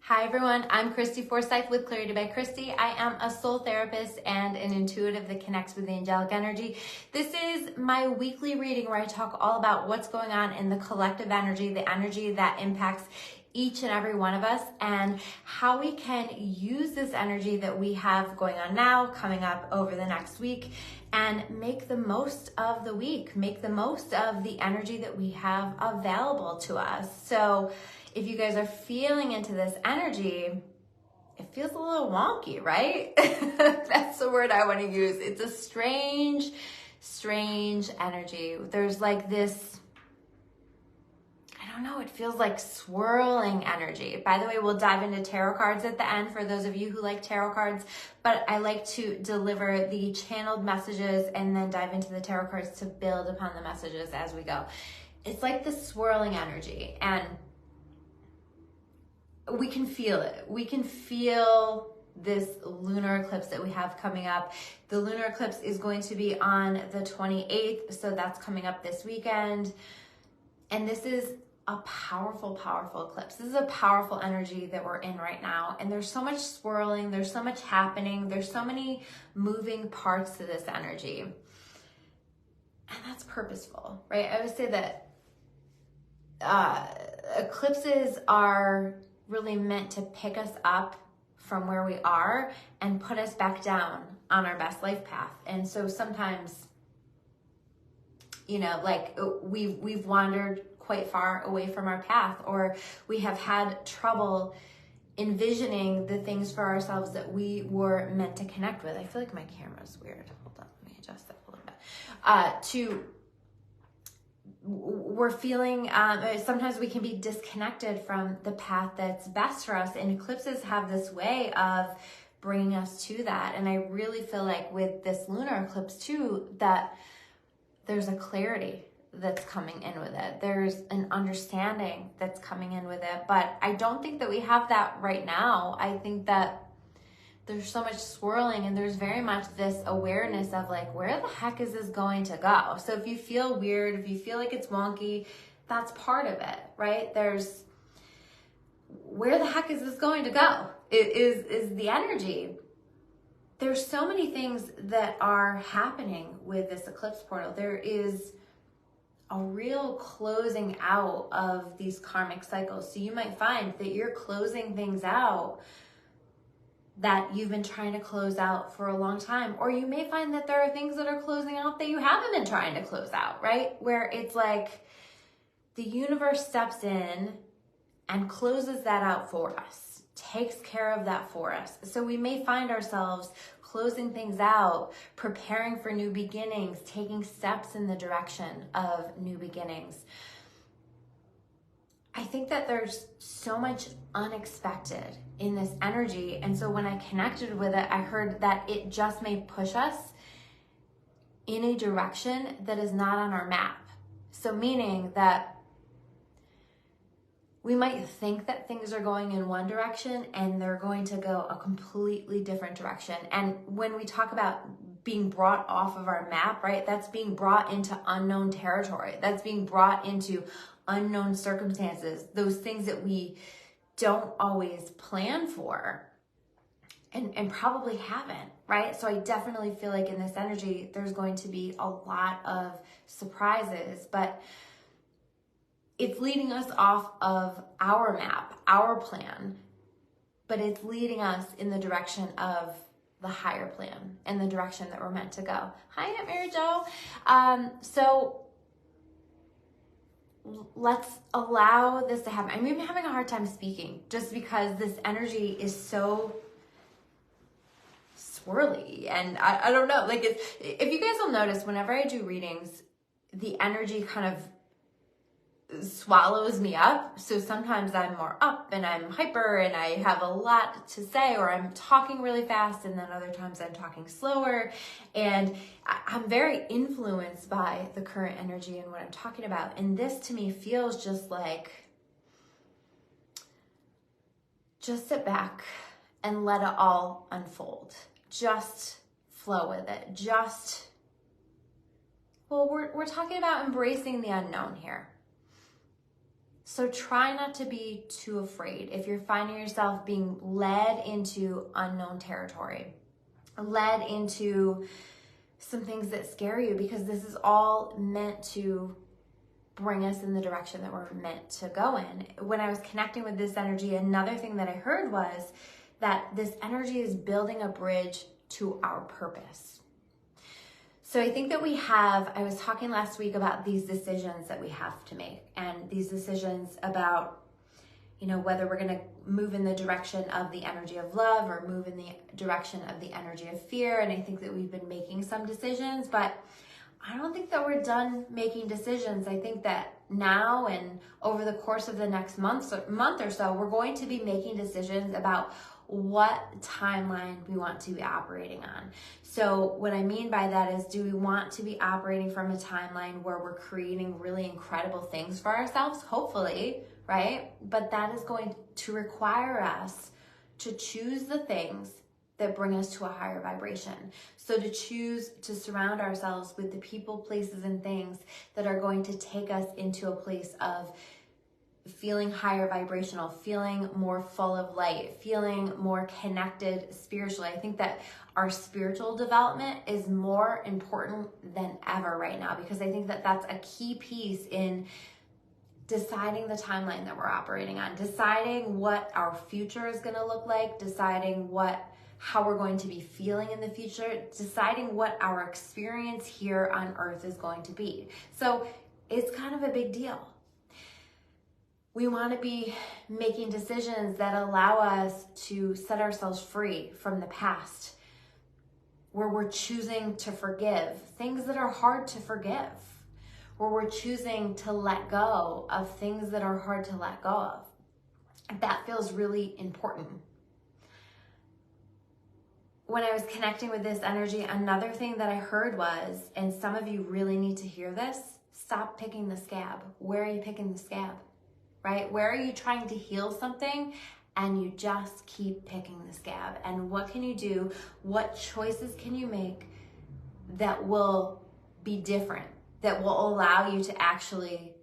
Hi everyone, I'm Christy Forsyth with Clarity by Christy. I am a soul therapist and an intuitive that connects with the angelic energy. This is my weekly reading where I talk all about what's going on in the collective energy, the energy that impacts each and every one of us, and how we can use this energy that we have going on now, coming up over the next week, and make the most of the week, make the most of the energy that we have available to us. So if you guys are feeling into this energy, it feels a little wonky, right? That's the word I want to use. It's a strange energy. There's like this, I don't know, it feels like swirling energy. By the way, we'll dive into tarot cards at the end for those of you who like tarot cards, but I like to deliver the channeled messages and then dive into the tarot cards to build upon the messages as we go. It's like this swirling energy, and we can feel it. We can feel this lunar eclipse that we have coming up. The lunar eclipse is going to be on the 28th, so that's coming up this weekend. And this is a powerful eclipse. This is a powerful energy that we're in right now. And there's so much swirling, there's so much happening, there's so many moving parts to this energy. And that's purposeful, right? I would say that eclipses are really meant to pick us up from where we are and put us back down on our best life path. And so sometimes, you know, like we've wandered quite far away from our path, or we have had trouble envisioning the things for ourselves that we were meant to connect with. I feel like my camera's weird. Hold on, let me adjust that a little bit. We're feeling, sometimes we can be disconnected from the path that's best for us, and eclipses have this way of bringing us to that. And I really feel like with this lunar eclipse too, that there's a clarity that's coming in with it. There's an understanding that's coming in with it, but I don't think that we have that right now. I think that there's so much swirling, and there's very much this awareness of like, where the heck is this going to go? So if you feel weird, if you feel like it's wonky, that's part of it, right? There's, where the heck is this going to go? It is the energy. There's so many things that are happening with this eclipse portal. There is a real closing out of these karmic cycles. So you might find that you're closing things out that you've been trying to close out for a long time. Or you may find that there are things that are closing out that you haven't been trying to close out, right? Where it's like the universe steps in and closes that out for us, takes care of that for us. So we may find ourselves closing things out, preparing for new beginnings, taking steps in the direction of new beginnings. I think that there's so much unexpected in this energy. And so when I connected with it, I heard that it just may push us in a direction that is not on our map. So meaning that we might think that things are going in one direction and they're going to go a completely different direction. And when we talk about being brought off of our map, right, that's being brought into unknown territory. That's being brought into unknown circumstances, those things that we don't always plan for and probably haven't, right? So I definitely feel like in this energy, there's going to be a lot of surprises, but it's leading us off of our map, our plan, but it's leading us in the direction of the higher plan and the direction that we're meant to go. Hi, Aunt Mary Jo. So let's allow this to happen. I'm even having a hard time speaking just because this energy is so swirly, and I don't know, like if you guys will notice, whenever I do readings, the energy kind of swallows me up. So sometimes I'm more up and I'm hyper and I have a lot to say, or I'm talking really fast, and then other times I'm talking slower, and I'm very influenced by the current energy and what I'm talking about. And this to me feels just like, just sit back and let it all unfold. Just flow with it. We're talking about embracing the unknown here. So try not to be too afraid if you're finding yourself being led into unknown territory, led into some things that scare you, because this is all meant to bring us in the direction that we're meant to go in. When I was connecting with this energy, another thing that I heard was that this energy is building a bridge to our purpose. So I think that I was talking last week about these decisions that we have to make, and these decisions about, whether we're going to move in the direction of the energy of love or move in the direction of the energy of fear. And I think that we've been making some decisions, but I don't think that we're done making decisions. I think that now and over the course of the next month or so, we're going to be making decisions about what timeline we want to be operating on. So what I mean by that is, do we want to be operating from a timeline where we're creating really incredible things for ourselves? Hopefully, right? But that is going to require us to choose the things that bring us to a higher vibration. So to choose to surround ourselves with the people, places, and things that are going to take us into a place of feeling higher vibrational, feeling more full of light, feeling more connected spiritually. I think that our spiritual development is more important than ever right now, because I think that that's a key piece in deciding the timeline that we're operating on, deciding what our future is going to look like, deciding how we're going to be feeling in the future, deciding what our experience here on earth is going to be. So it's kind of a big deal. We want to be making decisions that allow us to set ourselves free from the past, where we're choosing to forgive things that are hard to forgive, where we're choosing to let go of things that are hard to let go of. That feels really important. When I was connecting with this energy, another thing that I heard was, and some of you really need to hear this, stop picking the scab. Where are you picking the scab? Right? Where are you trying to heal something and you just keep picking the scab? And what can you do? What choices can you make that will be different, that will allow you to actually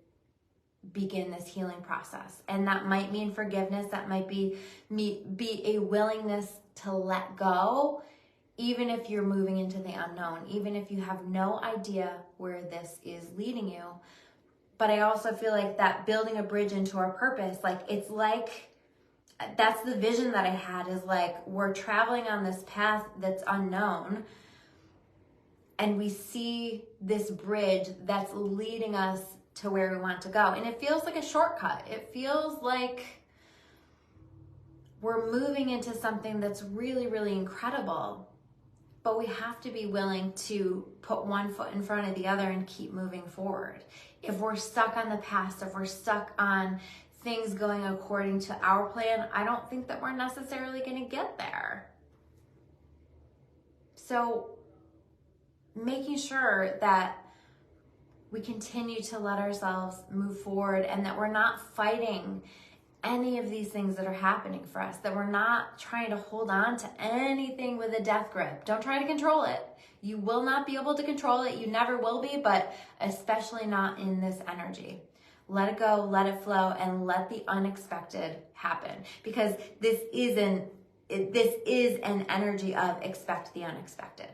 begin this healing process? And that might mean forgiveness. That might be a willingness to let go, even if you're moving into the unknown, even if you have no idea where this is leading you. But I also feel like that building a bridge into our purpose, that's the vision that I had, is like we're traveling on this path that's unknown, and we see this bridge that's leading us to where we want to go. And it feels like a shortcut. It feels like we're moving into something that's really, really incredible. But we have to be willing to put one foot in front of the other and keep moving forward. If we're stuck on the past, if we're stuck on things going according to our plan, I don't think that we're necessarily going to get there. So making sure that we continue to let ourselves move forward, and that we're not fighting any of these things that are happening for us, that we're not trying to hold on to anything with a death grip. Don't try to control it. You will not be able to control it. You never will be, but especially not in this energy. Let it go, let it flow, and let the unexpected happen, because this is an energy of expect the unexpected.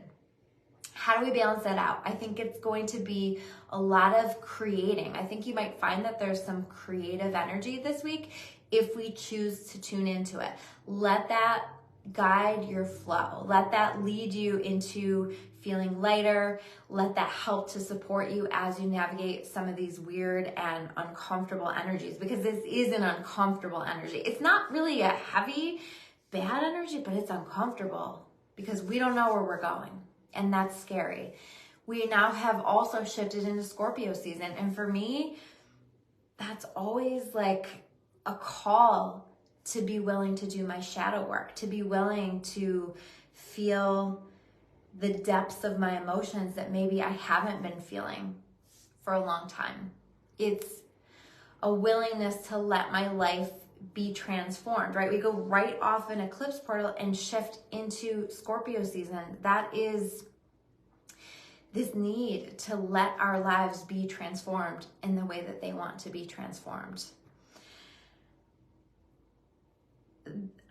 How do we balance that out? I think it's going to be a lot of creating. I think you might find that there's some creative energy this week if we choose to tune into it. Let that guide your flow. Let that lead you into feeling lighter. Let that help to support you as you navigate some of these weird and uncomfortable energies, because this is an uncomfortable energy. It's not really a heavy, bad energy, but it's uncomfortable because we don't know where we're going. And that's scary. We now have also shifted into Scorpio season. And for me, that's always like a call to be willing to do my shadow work, to be willing to feel the depths of my emotions that maybe I haven't been feeling for a long time. It's a willingness to let my life be transformed, right? We go right off an eclipse portal and shift into Scorpio season. That is this need to let our lives be transformed in the way that they want to be transformed.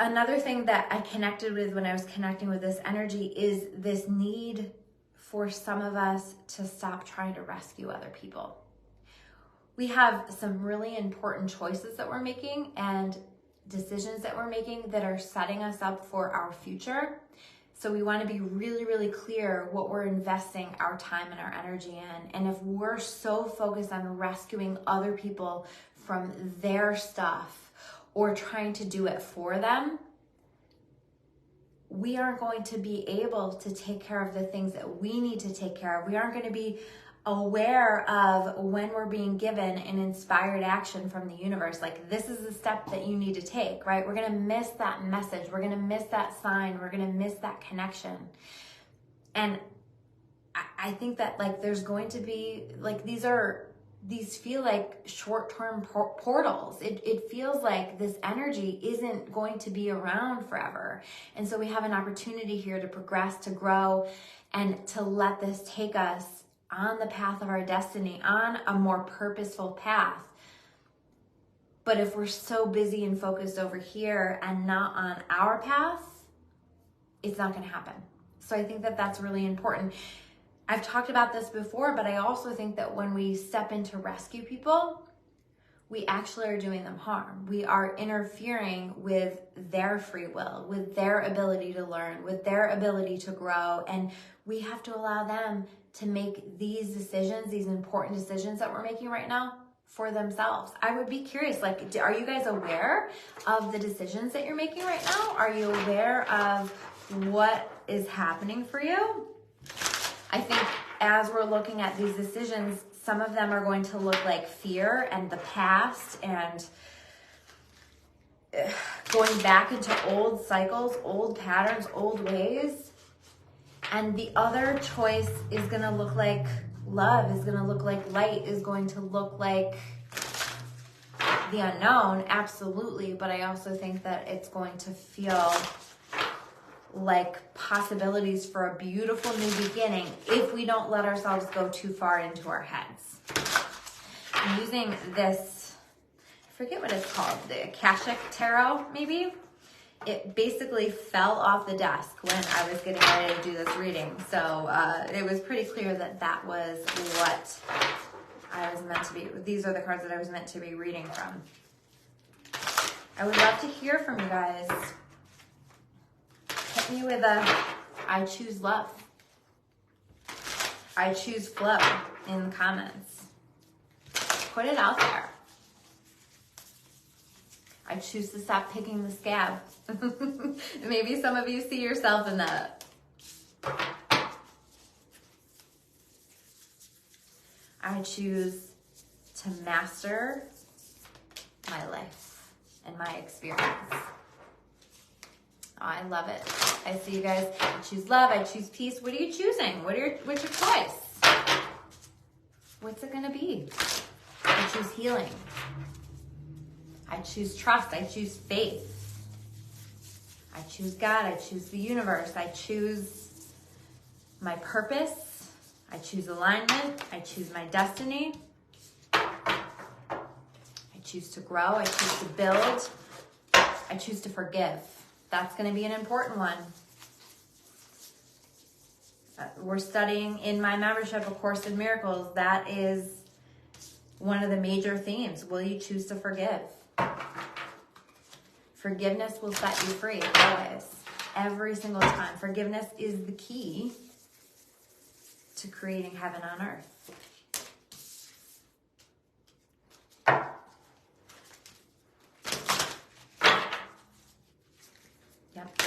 another thing that I connected with when I was connecting with this energy is this need for some of us to stop trying to rescue other people. We have some really important choices that we're making and decisions that we're making that are setting us up for our future. So we want to be really, really clear what we're investing our time and our energy in. And if we're so focused on rescuing other people from their stuff or trying to do it for them, we aren't going to be able to take care of the things that we need to take care of. We aren't going to be aware of when we're being given an inspired action from the universe. Like, this is the step that you need to take, right? We're going to miss that message. We're going to miss that sign. We're going to miss that connection. And I think that, like, there's going to be, like, these feel like short-term portals. It feels like this energy isn't going to be around forever. And so we have an opportunity here to progress, to grow, and to let this take us on the path of our destiny, on a more purposeful path. But if we're so busy and focused over here and not on our path, it's not going to happen. So I think that that's really important. I've talked about this before, but I also think that when we step in to rescue people, we actually are doing them harm. We are interfering with their free will, with their ability to learn, with their ability to grow. And we have to allow them to make these decisions, these important decisions that we're making right now, for themselves. I would be curious, like, are you guys aware of the decisions that you're making right now? Are you aware of what is happening for you? I think as we're looking at these decisions, some of them are going to look like fear and the past and going back into old cycles, old patterns, old ways. And the other choice is going to look like love, is going to look like light, is going to look like the unknown, absolutely. But I also think that it's going to feel like possibilities for a beautiful new beginning if we don't let ourselves go too far into our heads. I'm using this, I forget what it's called, the Akashic Tarot, maybe? It basically fell off the desk when I was getting ready to do this reading. So it was pretty clear that that was what I was meant to be. These are the cards that I was meant to be reading from. I would love to hear from you guys. Hit me with a, I choose love. I choose flow in the comments. Put it out there. I choose to stop picking the scab. Maybe some of you see yourself in that. I choose to master my life and my experience. Oh, I love it. I see you guys. I choose love. I choose peace. What are you choosing? What's your choice? What's it going to be? I choose healing. I choose trust. I choose faith. I choose God. I choose the universe. I choose my purpose. I choose alignment. I choose my destiny. I choose to grow. I choose to build. I choose to forgive. That's going to be an important one. We're studying in my membership, A Course in Miracles. That is one of the major themes. Will you choose to forgive? Forgiveness will set you free, always. Every single time. Forgiveness is the key to creating heaven on earth. Yep.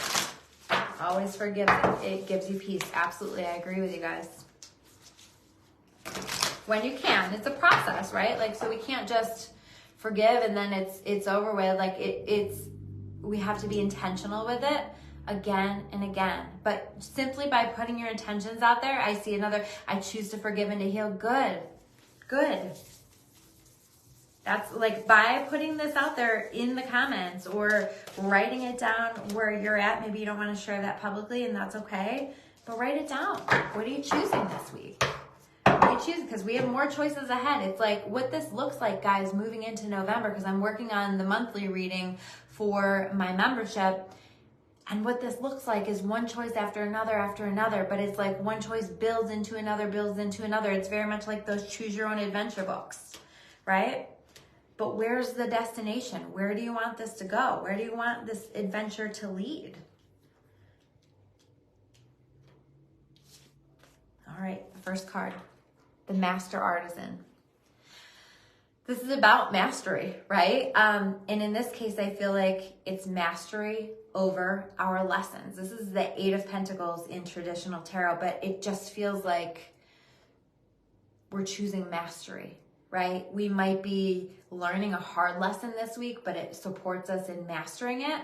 Always forgive. It gives you peace. Absolutely. I agree with you guys. When you can. It's a process, right? Like, so we can't just forgive and then it's over with. Like, we have to be intentional with it again and again. But simply by putting your intentions out there, I see another, I choose to forgive and to heal. Good. That's like, by putting this out there in the comments or writing it down where you're at. Maybe you don't want to share that publicly, and that's okay, but write it down. What are you choosing this week? What are you choosing? Because we have more choices ahead. It's like what this looks like, guys, moving into November, because I'm working on the monthly reading for my membership. And what this looks like is one choice after another, but it's like one choice builds into another. It's very much like those choose your own adventure books, right? But where's the destination? Where do you want this to go? Where do you want this adventure to lead? All right, the first card, the Master Artisan. This is about mastery, right? And in this case, I feel like it's mastery over our lessons. This is the Eight of Pentacles in traditional tarot, but it just feels like we're choosing mastery, right? We might be learning a hard lesson this week, but it supports us in mastering it.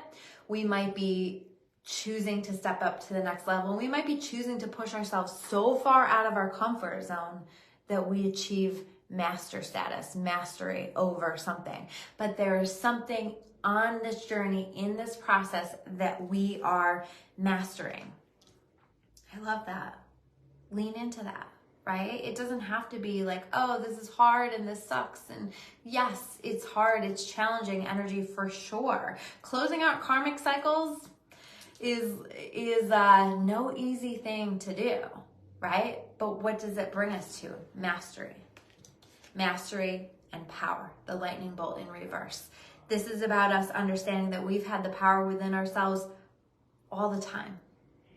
We might be choosing to step up to the next level. We might be choosing to push ourselves so far out of our comfort zone that we achieve master status, mastery over something. But there is something on this journey, in this process, that we are mastering. I love that. Lean into that, right? It doesn't have to be like, oh, this is hard and this sucks. And yes, it's hard, it's challenging energy for sure. Closing out karmic cycles is no easy thing to do, right? But what does it bring us to? Mastery. Mastery and power, the lightning bolt in reverse. This is about us understanding that we've had the power within ourselves all the time,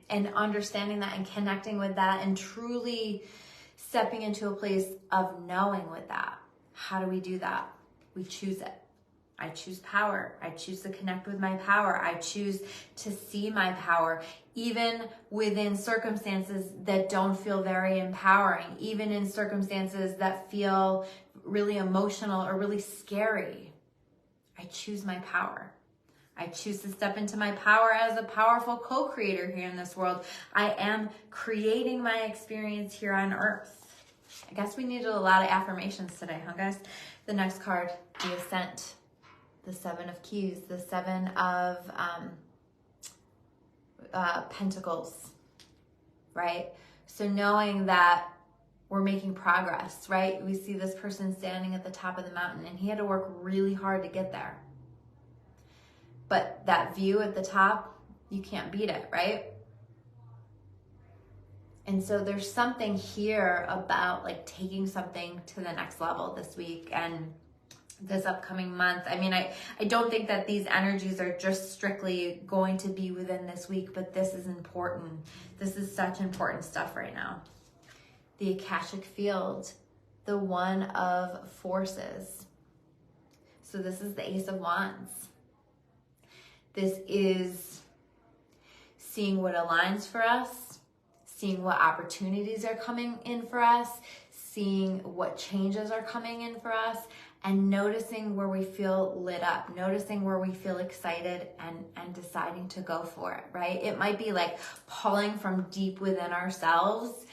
and understanding that and connecting with that and truly stepping into a place of knowing with that. How do we do that? We choose it. I choose power. I choose to connect with my power. I choose to see my power, even within circumstances that don't feel very empowering, even in circumstances that feel really emotional or really scary. I choose my power. I choose to step into my power as a powerful co-creator here in this world. I am creating my experience here on earth. I guess we needed a lot of affirmations today, huh guys? The next card, the Ascent. The Seven of Keys, the Seven of Pentacles, right? So knowing that we're making progress, right? We see this person standing at the top of the mountain, and he had to work really hard to get there. But that view at the top, you can't beat it, right? And so there's something here about like taking something to the next level this week and this upcoming month. I mean, I don't think that these energies are just strictly going to be within this week, but this is important. This is such important stuff right now. The Akashic Field, the One of Forces. So this is the Ace of Wands. This is seeing what aligns for us, seeing what opportunities are coming in for us, seeing what changes are coming in for us, and noticing where we feel lit up, noticing where we feel excited and deciding to go for it, right? It might be like pulling from deep within ourselves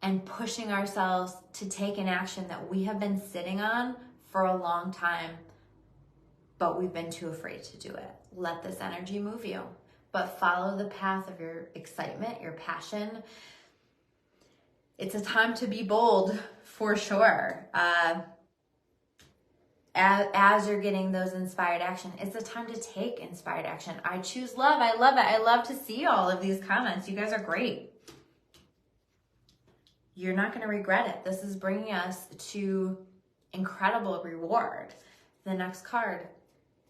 and pushing ourselves to take an action that we have been sitting on for a long time, but we've been too afraid to do it. Let this energy move you, but follow the path of your excitement, your passion. It's a time to be bold for sure. As you're getting those inspired action, it's a time to take inspired action. I choose love. I love it. I love to see all of these comments. You guys are great. You're not going to regret it. This is bringing us to incredible reward. The next card,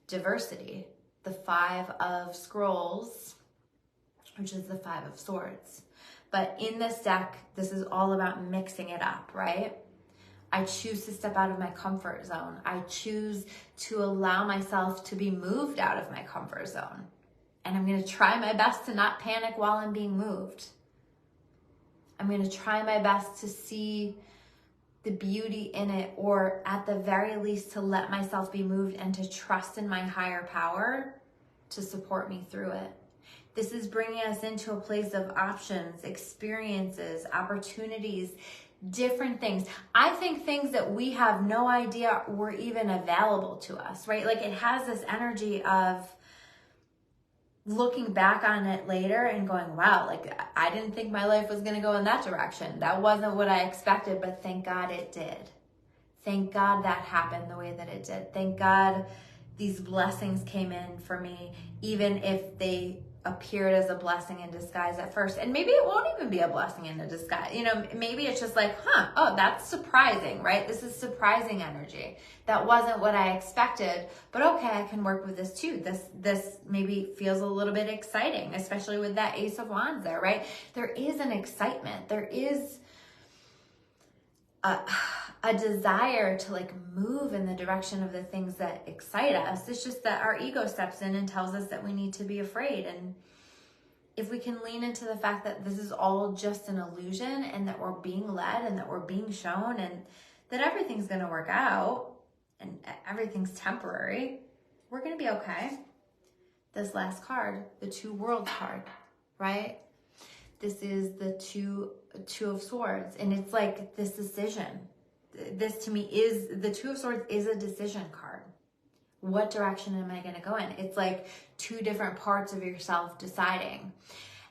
diversity. The Five of Scrolls, which is the Five of Swords. But in this deck, this is all about mixing it up, right? I choose to step out of my comfort zone. I choose to allow myself to be moved out of my comfort zone. And I'm going to try my best to not panic while I'm being moved. I'm going to try my best to see the beauty in it, or at the very least to let myself be moved and to trust in my higher power to support me through it. This is bringing us into a place of options, experiences, opportunities, different things. I think things that we have no idea were even available to us, right? Like it has this energy of looking back on it later and going, wow, like I didn't think my life was going to go in that direction. That wasn't what I expected, but thank God it did. Thank God that happened the way that it did. Thank God these blessings came in for me, even if they appeared as a blessing in disguise at first. And maybe it won't even be a blessing in a disguise. You know, maybe it's just like, oh, that's surprising, right? This is surprising energy. That wasn't what I expected, but okay, I can work with this too. This maybe feels a little bit exciting, especially with that Ace of Wands there, right? There is an excitement. There is a desire to like move in the direction of the things that excite us. It's just that our ego steps in and tells us that we need to be afraid. And if we can lean into the fact that this is all just an illusion and that we're being led and that we're being shown and that everything's going to work out and everything's temporary, we're going to be okay. This last card, the Two Worlds card, right? This is the two of Swords, and it's like this decision. This to me is, the Two of Swords is a decision card. What direction am I going to go in? It's like two different parts of yourself deciding.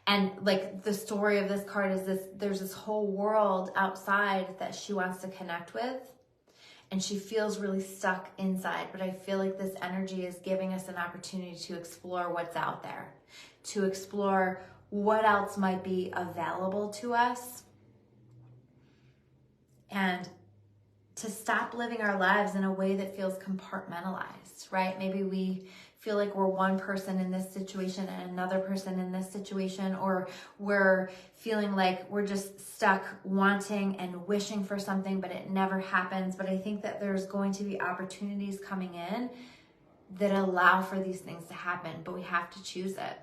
And like the story of this card is this, there's this whole world outside that she wants to connect with, and she feels really stuck inside. But I feel like this energy is giving us an opportunity to explore what's out there, to explore what else might be available to us, and to stop living our lives in a way that feels compartmentalized, right? Maybe we feel like we're one person in this situation and another person in this situation, or we're feeling like we're just stuck wanting and wishing for something, but it never happens. But I think that there's going to be opportunities coming in that allow for these things to happen, but we have to choose it.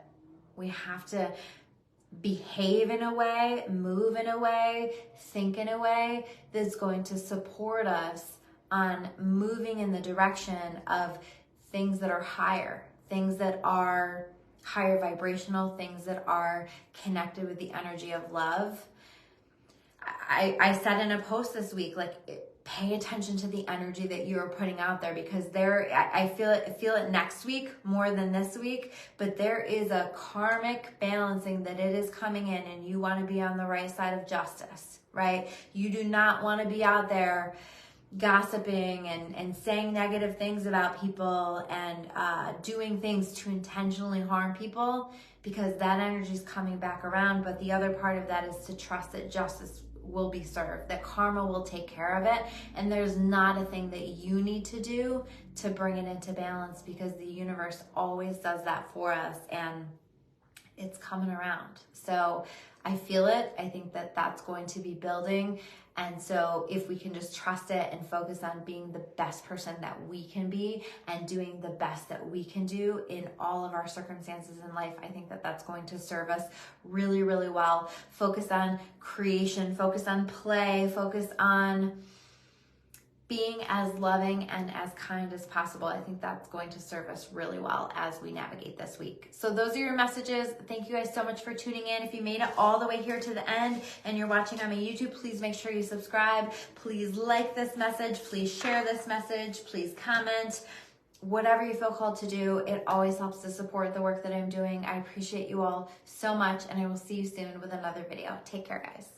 We have to behave in a way, move in a way, think in a way that's going to support us on moving in the direction of things that are higher, things that are higher vibrational, things that are connected with the energy of love. I said in a post this week, like, pay attention to the energy that you're putting out there, because I feel it next week more than this week, but there is a karmic balancing that it is coming in, and you want to be on the right side of justice, right? You do not want to be out there gossiping and saying negative things about people and doing things to intentionally harm people, because that energy is coming back around. But the other part of that is to trust that justice will be served, that karma will take care of it, and there's not a thing that you need to do to bring it into balance, because the universe always does that for us, and it's coming around. So I feel it. I think that that's going to be building. And so if we can just trust it and focus on being the best person that we can be and doing the best that we can do in all of our circumstances in life, I think that that's going to serve us really, really well. Focus on creation, focus on play, focus on being as loving and as kind as possible. I think that's going to serve us really well as we navigate this week. So those are your messages. Thank you guys so much for tuning in. If you made it all the way here to the end and you're watching on my YouTube, please make sure you subscribe. Please like this message. Please share this message. Please comment. Whatever you feel called to do, it always helps to support the work that I'm doing. I appreciate you all so much, and I will see you soon with another video. Take care, guys.